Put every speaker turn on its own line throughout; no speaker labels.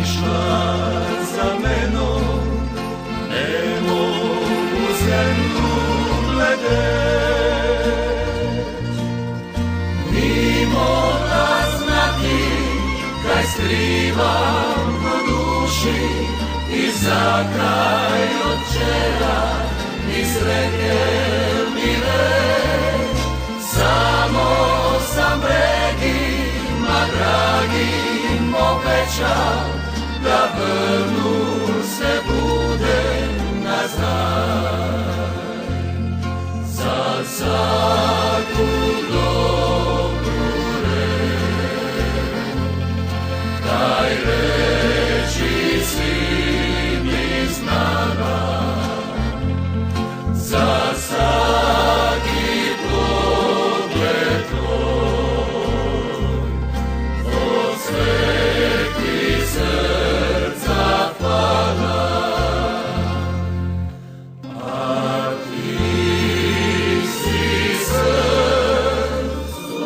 išla za menom, nemo u zemlju gledeć. Ni mogla znati kaj skrivam u duši, i za kraj od čera iz reke mi reć. Samo sam bregima dragim obećao da vrnu se bude nazad. Za svaku dobru reč, daj reči svim iz nama. Za svaki pogled tvoj, od sveti srca hvala. A ti si srcu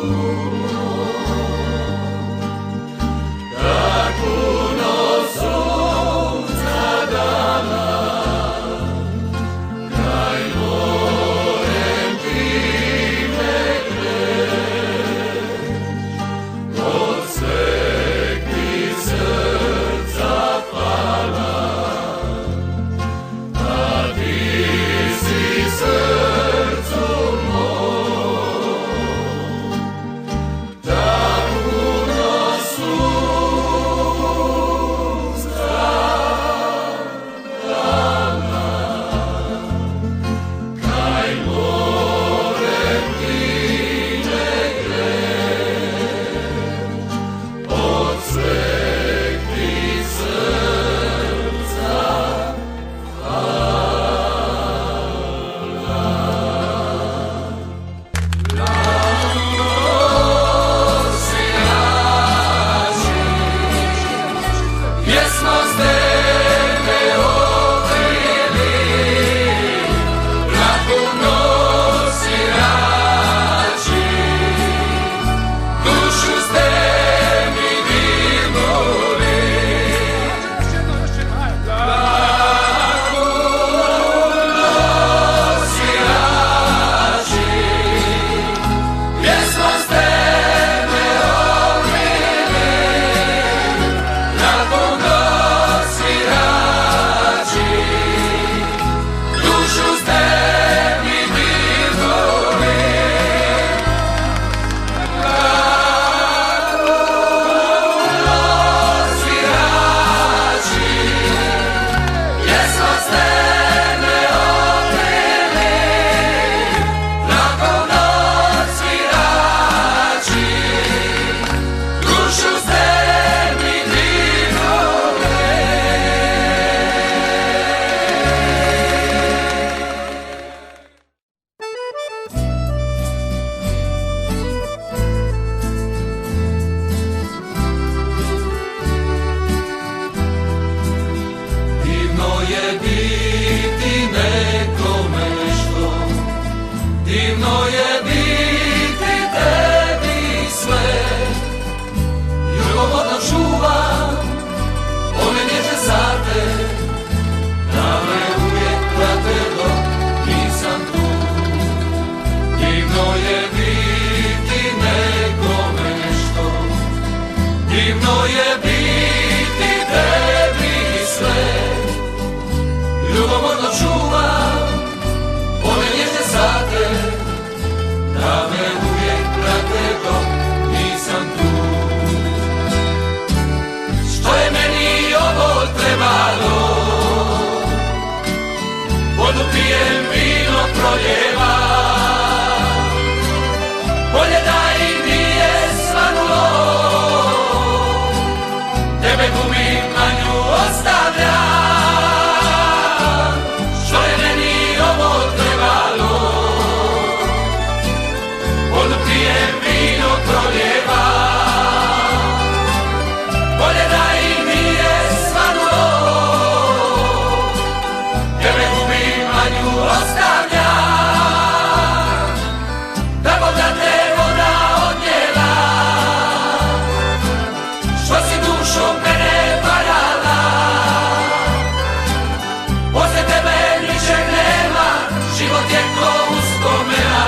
uspomena,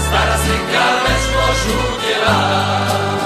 stara slika već požutjela.